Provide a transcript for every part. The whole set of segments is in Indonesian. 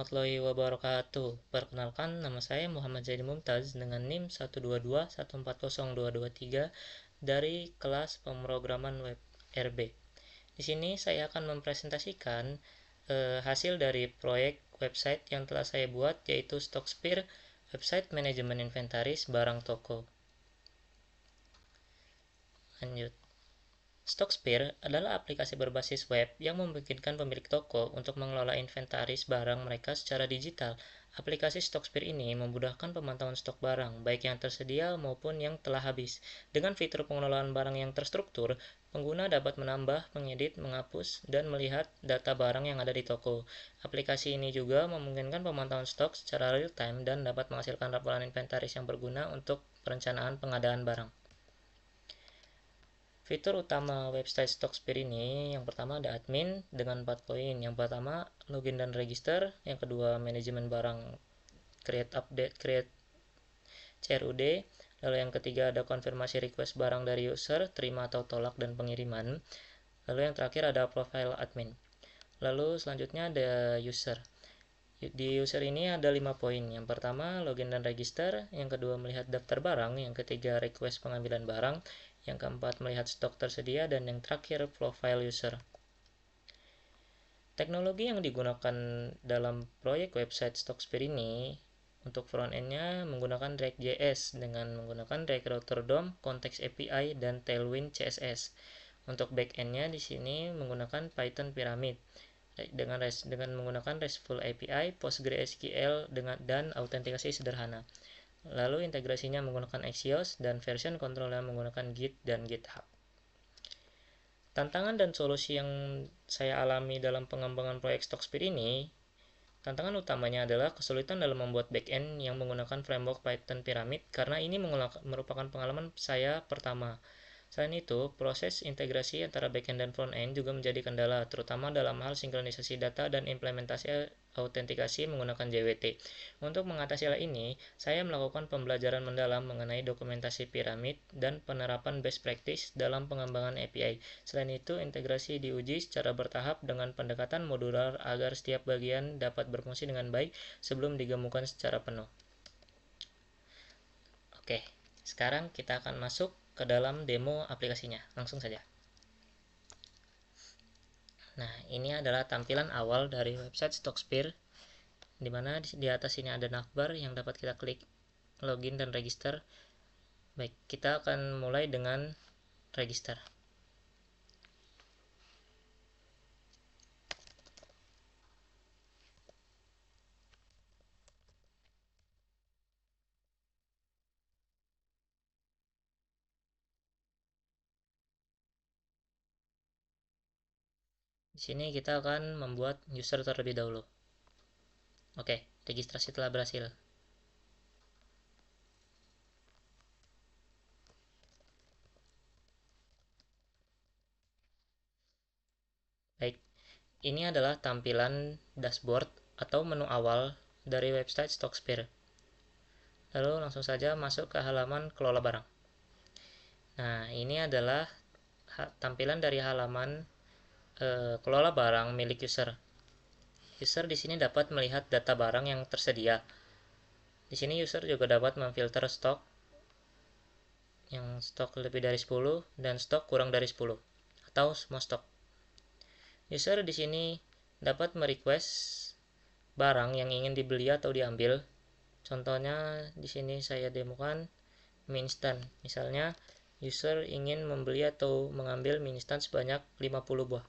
Warahmatullahi wabarakatuh. Perkenalkan, nama saya Muhammad Zaidi Mumtaz dengan NIM 122140223 dari kelas pemrograman web RB. Di sini saya akan mempresentasikan hasil dari proyek website yang telah saya buat, yaitu Stocksphere, website manajemen inventaris barang toko. Lanjut. Stocksphere adalah aplikasi berbasis web yang memungkinkan pemilik toko untuk mengelola inventaris barang mereka secara digital. Aplikasi Stocksphere ini memudahkan pemantauan stok barang, baik yang tersedia maupun yang telah habis. Dengan fitur pengelolaan barang yang terstruktur, pengguna dapat menambah, mengedit, menghapus, dan melihat data barang yang ada di toko. Aplikasi ini juga memungkinkan pemantauan stok secara real-time dan dapat menghasilkan laporan inventaris yang berguna untuk perencanaan pengadaan barang. Fitur utama website Stocksphere ini, yang pertama ada admin dengan 4 poin. Yang pertama, login dan register. Yang kedua, manajemen barang, create update, create CRUD. Lalu yang ketiga ada konfirmasi request barang dari user, terima atau tolak dan pengiriman. Lalu yang terakhir ada profile admin. Lalu selanjutnya ada user. Di user ini ada 5 poin. Yang pertama, login dan register. Yang kedua, melihat daftar barang. Yang ketiga, request pengambilan barang. Yang keempat, melihat stok tersedia. Dan yang terakhir, profile user. Teknologi yang digunakan dalam proyek website Stocksphere ini untuk front-end-nya menggunakan React.js dengan menggunakan React Router DOM, Context API, dan Tailwind CSS. Untuk back-end-nya di sini menggunakan Python Pyramid dengan menggunakan RESTful API, PostgreSQL dan autentikasi sederhana. Lalu integrasinya menggunakan Axios dan version control-nya menggunakan Git dan GitHub. Tantangan dan solusi yang saya alami dalam pengembangan proyek Stocksphere ini, tantangan utamanya adalah kesulitan dalam membuat backend yang menggunakan framework Python Pyramid karena ini merupakan pengalaman saya pertama. Selain itu, proses integrasi antara backend dan frontend juga menjadi kendala, terutama dalam hal sinkronisasi data dan implementasi autentikasi menggunakan JWT. Untuk mengatasi hal ini, saya melakukan pembelajaran mendalam mengenai dokumentasi piramid dan penerapan best practice dalam pengembangan API. Selain itu, integrasi diuji secara bertahap dengan pendekatan modular agar setiap bagian dapat berfungsi dengan baik sebelum digemukkan secara penuh. Oke, sekarang kita akan masuk ke dalam demo aplikasinya. Langsung saja. Nah, ini adalah tampilan awal dari website Stocksphere, di mana di atas ini ada navbar yang dapat kita klik login dan register. Baik, kita akan mulai dengan register. Di sini kita akan membuat user terlebih dahulu. Oke, registrasi telah berhasil. Baik, ini adalah tampilan dashboard atau menu awal dari website Stocksphere. Lalu langsung saja masuk ke halaman kelola barang. Nah, ini adalah tampilan dari halaman kelola barang milik user. User di sini dapat melihat data barang yang tersedia. Di sini user juga dapat memfilter stok yang stok lebih dari 10 dan stok kurang dari 10 atau semua stok. User di sini dapat merequest barang yang ingin dibeli atau diambil. Contohnya di sini saya demokan mie instan. Misalnya user ingin membeli atau mengambil mie instan sebanyak 50 buah.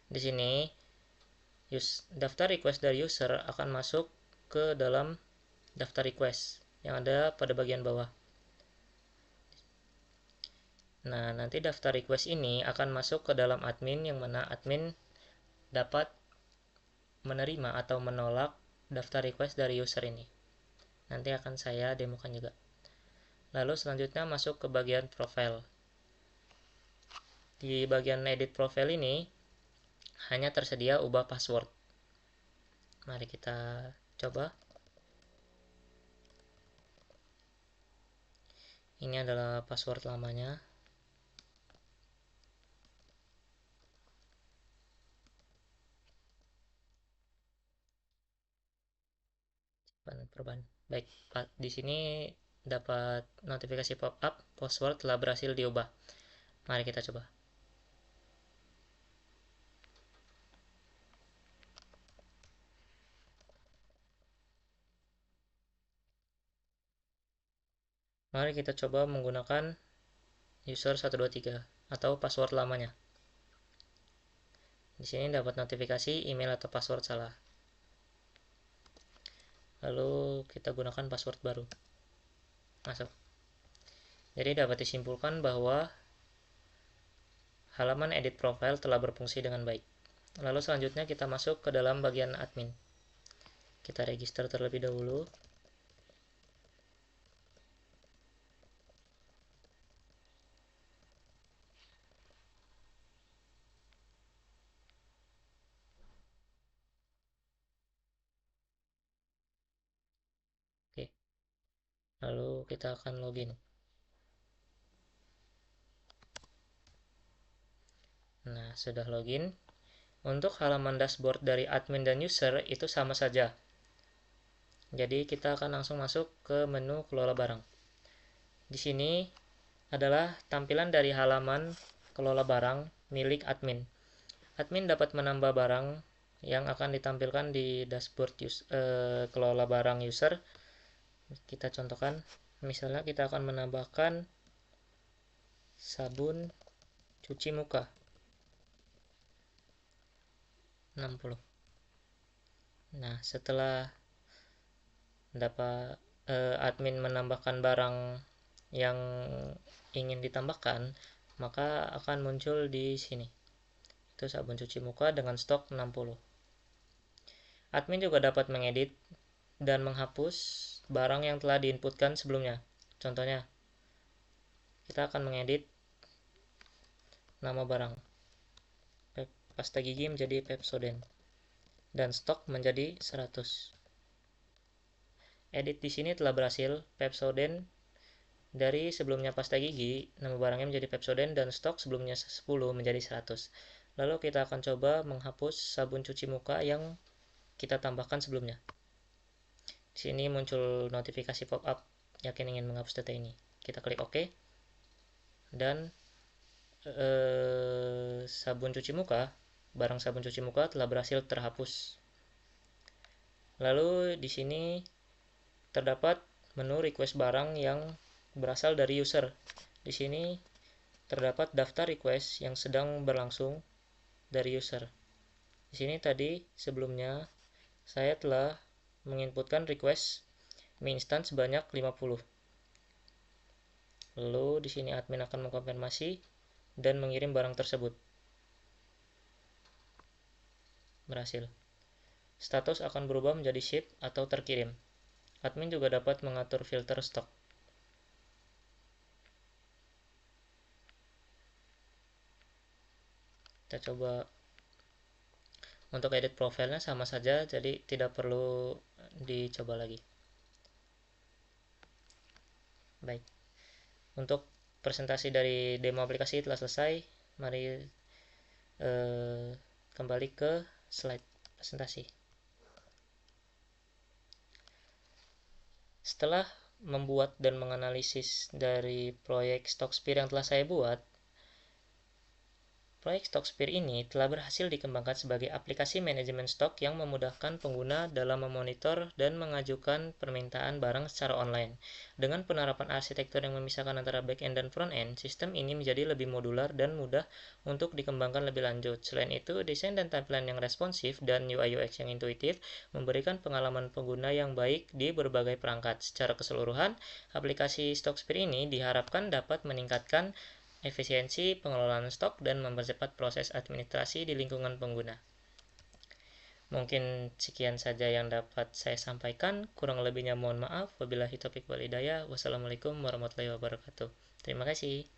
Di sini daftar request dari user akan masuk ke dalam daftar request yang ada pada bagian bawah. Nah, nanti daftar request ini akan masuk ke dalam admin, yang mana admin dapat menerima atau menolak daftar request dari user ini. Nanti akan saya demokan juga. Lalu selanjutnya masuk ke bagian profile. Di bagian edit profile ini hanya tersedia ubah password. Mari kita coba. Ini adalah password lamanya. perubahan. Baik, di sini dapat notifikasi pop-up password telah berhasil diubah. Mari kita coba. Mari kita coba menggunakan user 123 atau password lamanya. Di sini dapat notifikasi email atau password salah. Lalu kita gunakan password baru. Masuk. Jadi dapat disimpulkan bahwa halaman edit profile telah berfungsi dengan baik. Lalu selanjutnya kita masuk ke dalam bagian admin. Kita register terlebih dahulu. Oke. Lalu kita akan login. Nah, sudah login. Untuk halaman dashboard dari admin dan user itu sama saja. Jadi kita akan langsung masuk ke menu kelola barang. Di sini adalah tampilan dari halaman kelola barang milik admin. Admin dapat menambah barang yang akan ditampilkan di dashboard kelola barang user. Kita contohkan, misalnya kita akan menambahkan sabun cuci muka 60. Nah, setelah dapat admin menambahkan barang yang ingin ditambahkan, maka akan muncul di sini. Itu sabun cuci muka dengan stok 60. Admin juga dapat mengedit dan menghapus barang yang telah diinputkan sebelumnya. Contohnya, kita akan mengedit nama barang. Pasta gigi menjadi Pepsodent dan stok menjadi 100. Edit di sini telah berhasil. Pepsodent dari sebelumnya pasta gigi, nama barangnya menjadi Pepsodent dan stok sebelumnya 10 menjadi 100. Lalu kita akan coba menghapus sabun cuci muka yang kita tambahkan sebelumnya. Di sini muncul notifikasi pop-up yakin ingin menghapus data ini. Kita klik OK. Dan sabun cuci muka, barang sabun cuci muka telah berhasil terhapus. Lalu di sini terdapat menu request barang yang berasal dari user. Di sini terdapat daftar request yang sedang berlangsung dari user. Di sini tadi sebelumnya saya telah menginputkan request mie instan sebanyak 50. Lalu di sini admin akan mengkonfirmasi dan mengirim barang tersebut. Berhasil. Status akan berubah menjadi ship atau terkirim. Admin juga dapat mengatur filter stok. Kita coba untuk edit profilnya sama saja, jadi tidak perlu dicoba lagi. Baik, untuk presentasi dari demo aplikasi telah selesai. Mari kembali ke slide presentasi. Setelah membuat dan menganalisis dari proyek Stocksphere yang telah saya buat, proyek Stocksphere ini telah berhasil dikembangkan sebagai aplikasi manajemen stok yang memudahkan pengguna dalam memonitor dan mengajukan permintaan barang secara online. Dengan penerapan arsitektur yang memisahkan antara back-end dan front-end, sistem ini menjadi lebih modular dan mudah untuk dikembangkan lebih lanjut. Selain itu, desain dan tampilan yang responsif dan UI/UX yang intuitif memberikan pengalaman pengguna yang baik di berbagai perangkat. Secara keseluruhan, aplikasi Stocksphere ini diharapkan dapat meningkatkan efisiensi pengelolaan stok dan mempercepat proses administrasi di lingkungan pengguna. Mungkin sekian saja yang dapat saya sampaikan. Kurang lebihnya mohon maaf. Wabillahi taufiq wal hidayah. Wassalamualaikum warahmatullahi wabarakatuh. Terima kasih.